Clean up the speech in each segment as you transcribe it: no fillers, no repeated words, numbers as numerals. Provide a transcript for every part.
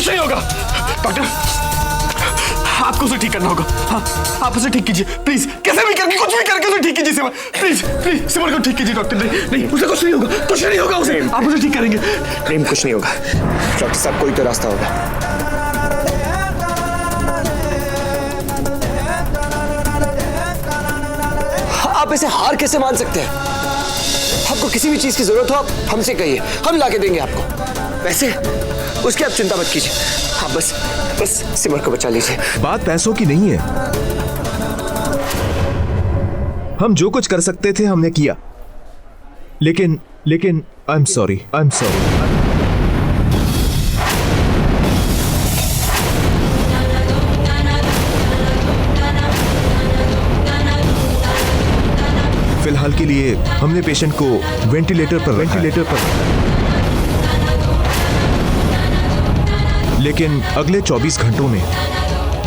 कुछ नहीं होगा डॉक्टर, आपको उसे ठीक करना होगा। हाँ, आप उसे ठीक कीजिए प्लीज, कैसे भी करके कुछ भी करके उसे ठीक कीजिए सिमर, प्लीज प्लीज सिमर को ठीक कीजिए डॉक्टर। नहीं नहीं, उसे कुछ नहीं होगा, कुछ नहीं होगा उसे, आप उसे ठीक करेंगे। प्रेम, कुछ नहीं होगा डॉक्टर साहब, कोई तो रास्ता होगा। आप इसे हार कैसे मान सकते हैं? आपको किसी भी चीज की जरूरत हो आप हमसे कहिए, हम लाके देंगे आपको। वैसे उसकी आप चिंता मत कीजिए, आप बस सिमर को बचा लीजिए। बात पैसों की नहीं है, हम जो कुछ कर सकते थे हमने किया, लेकिन आई एम सॉरी। फिलहाल के लिए हमने पेशेंट को वेंटिलेटर पर लेकिन अगले 24 घंटों में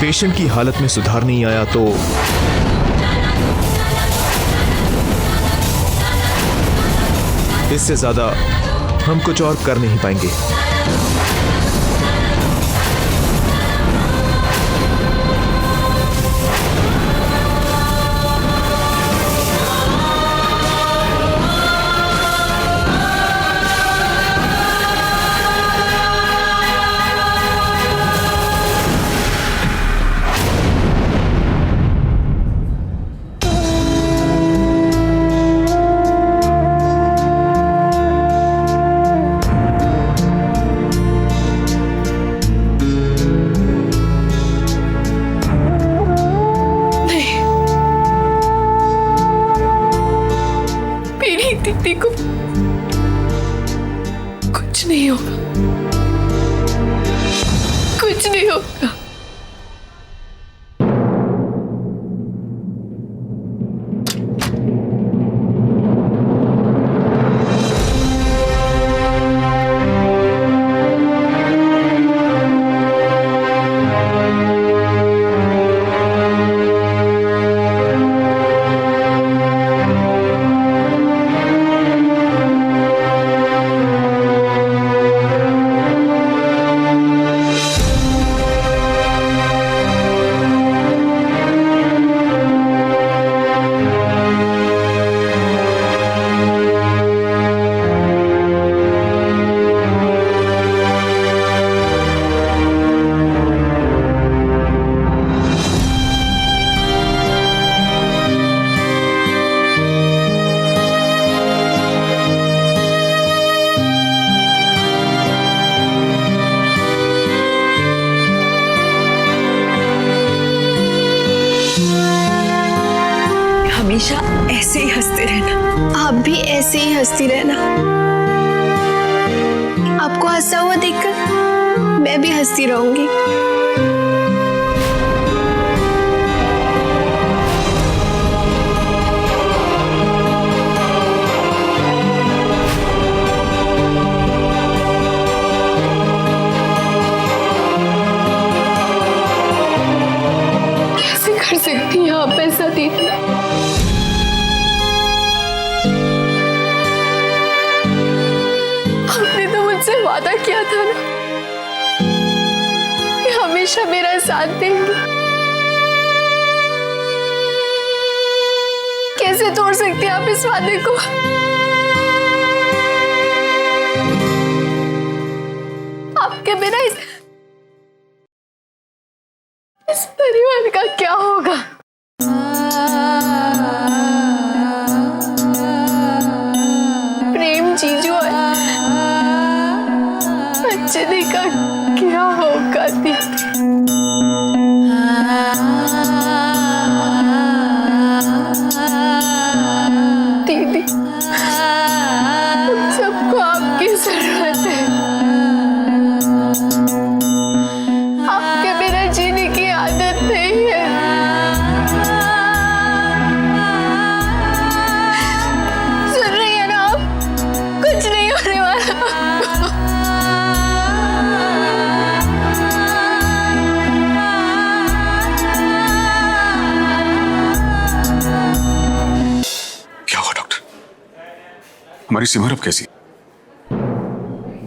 पेशेंट की हालत में सुधार नहीं आया तो इससे ज्यादा हम कुछ और कर नहीं पाएंगे। दीदी को कुछ नहीं होगा, कुछ नहीं होगा। हमेशा ऐसे ही हंसते रहना। आप भी ऐसे ही हंसती रहना। आपको हंसा हुआ देखकर मैं भी हंसती रहूंगी। कैसे कर सकती हैं आप ऐसा दीदी? आपने तो मुझसे वादा किया था ना कि हमेशा मेरा साथ देंगे। कैसे तोड़ सकते हैं आप इस वादे को? आपके बिना इस परिवार का क्या होगा? प्रेम जीजू और अंजलि का क्या होगा दीदी? दीदी, हम सबको आपकी जरूरत है। आपके बिना जीने की आदत नहीं है। सुन रही है ना आप? कुछ नहीं होने वाला। क्या हुआ डॉक्टर? हमारी सिमर अब कैसी?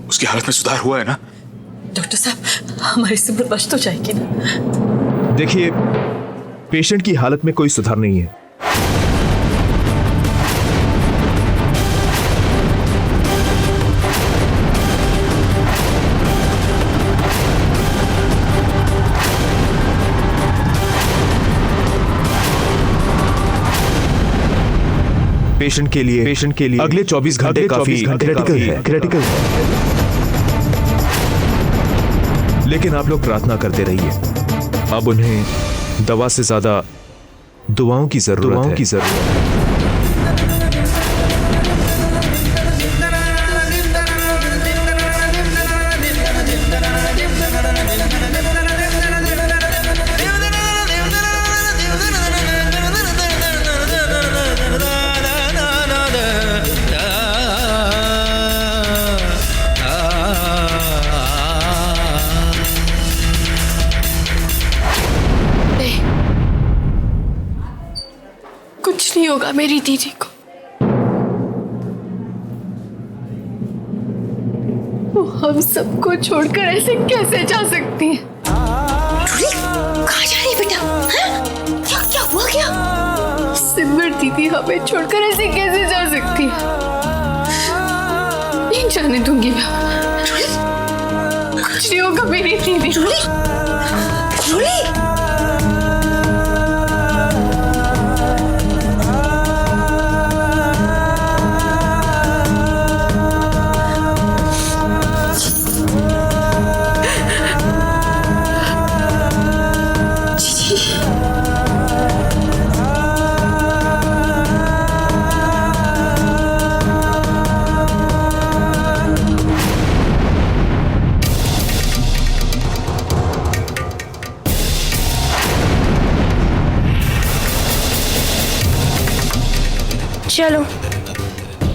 उसकी हालत में सुधार हुआ है ना? डॉक्टर साहब, हमारी सिमर बच तो जाएगी ना? देखिए, पेशेंट की हालत में कोई सुधार नहीं है। पेशेंट के लिए अगले 24 घंटे काफी क्रिटिकल है। लेकिन आप लोग प्रार्थना करते रहिए। अब उन्हें दवा से ज्यादा दुआओं की जरूरत है। कुछ नहीं होगा मेरी दीदी को। वो हम सबको छोड़कर ऐसे कैसे जा सकती है? कहाँ जा रही है बेटा? क्या क्या हुआ क्या? सिमर दीदी हमें छोड़कर ऐसे कैसे जा सकती है? नहीं जाने दूंगी मैं। कुछ नहीं होगा मेरी दीदी को। चलो,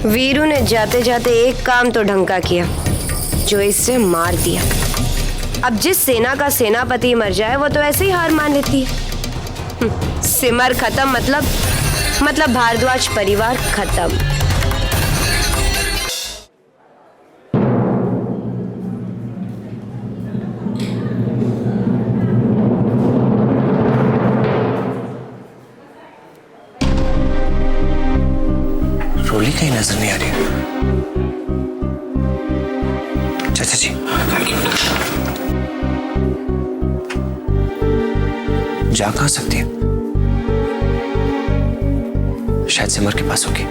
वीरू ने जाते जाते एक काम तो ढंग का किया, जो इससे मार दिया। अब जिस सेना का सेनापति मर जाए वो तो ऐसे ही हार मान लेती है। सिमर खत्म मतलब भारद्वाज परिवार खत्म। रोली कहीं नजर नहीं आ रही। चाचा जी, जा कहाँ सकती है? शायद सिमर के पास होगी।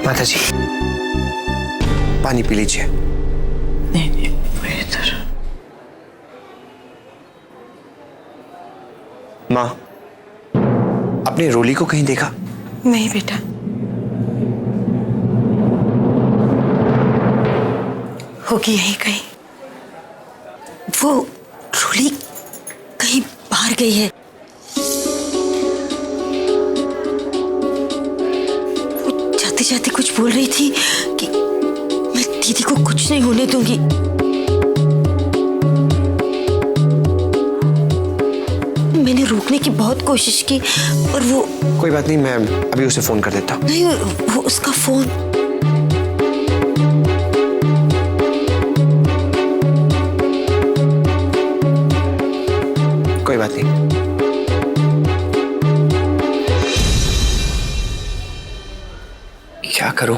माता जी, पानी पी लीजिए। नहीं, वो इधर। माँ, अपनी रोली को कहीं देखा? नहीं बेटा। होगी यहीं कहीं। वो रोली कहीं बाहर गई है। वो जाते जाते कुछ बोल रही थी कि मैं दीदी को कुछ नहीं होने दूंगी। मैंने रोकने की बहुत कोशिश की और वो। कोई बात नहीं, मैं अभी उसे फोन कर देता हूँ। नहीं, वो उसका फोन। कोई बात नहीं। क्या करूं?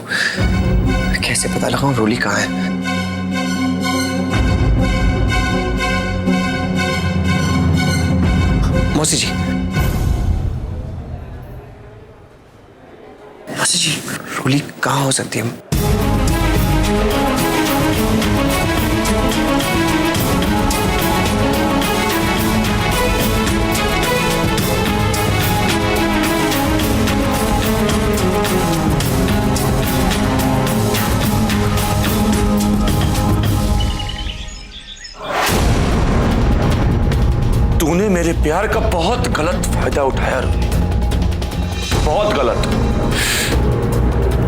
कैसे पता लगाऊं रोली कहाँ है? मौसी जी, मौसी जी, रोली कहाँ हो सकती है? तूने मेरे प्यार का बहुत गलत फायदा उठाया रोली, बहुत गलत।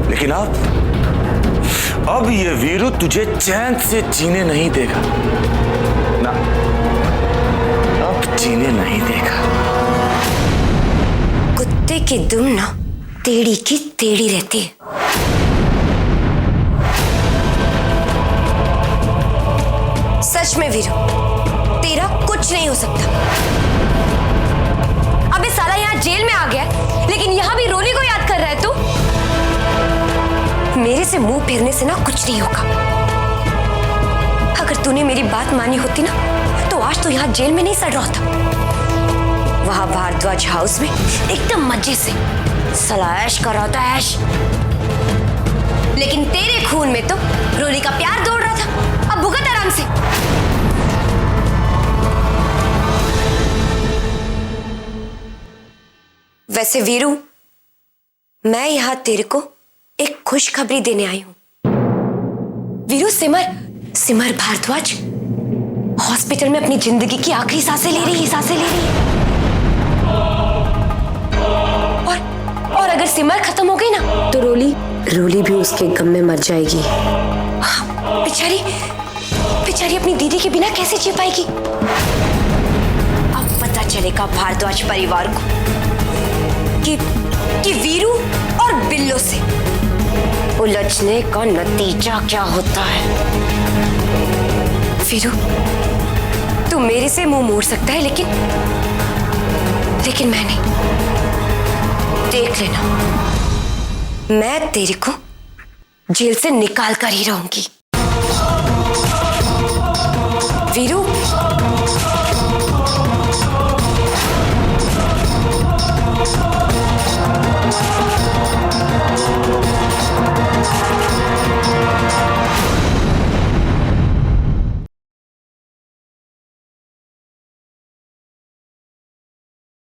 लेकिन अब ये वीरू तुझे चैन से जीने नहीं देगा ना। अब जीने नहीं देगा। कुत्ते की दुम ना टेढ़ी की टेढ़ी रहती है। सच में वीरू, तेरा कुछ नहीं हो सकता। अबे साला यहाँ जेल में आ गया, लेकिन यहाँ भी रोली को याद कर रहा है तू। मेरे से मुंह फेरने से ना कुछ नहीं होगा। अगर तूने मेरी बात मानी होती ना, तो आज तो यहाँ जेल में नहीं सड़ रहा था। वहां भारद्वाज हाउस में एकदम मजे से साला ऐश कर रहा था, ऐश। लेकिन तेरे खून में तो रोली का प्यार दौड़ रहा था। अब भुगत आराम से। वैसे वीरू, मैं यहां तेरे को एक खुशखबरी देने आई हूं। वीरू, सिमर भारद्वाज हॉस्पिटल में अपनी जिंदगी की आखिरी सांसें ले रही है। और अगर सिमर खत्म हो गई ना, तो रोली भी उसके गम में मर जाएगी। बेचारी अपनी दीदी के बिना कैसे जी पाएगी। अब पता चलेगा भारद्वाज परिवार को कि वीरू और बिल्लो से उलझने का नतीजा क्या होता है। वीरू, तू मेरे से मुंह मोड़ सकता है, लेकिन मैं नहीं। देख लेना, मैं तेरे को जेल से निकाल कर ही रहूंगी।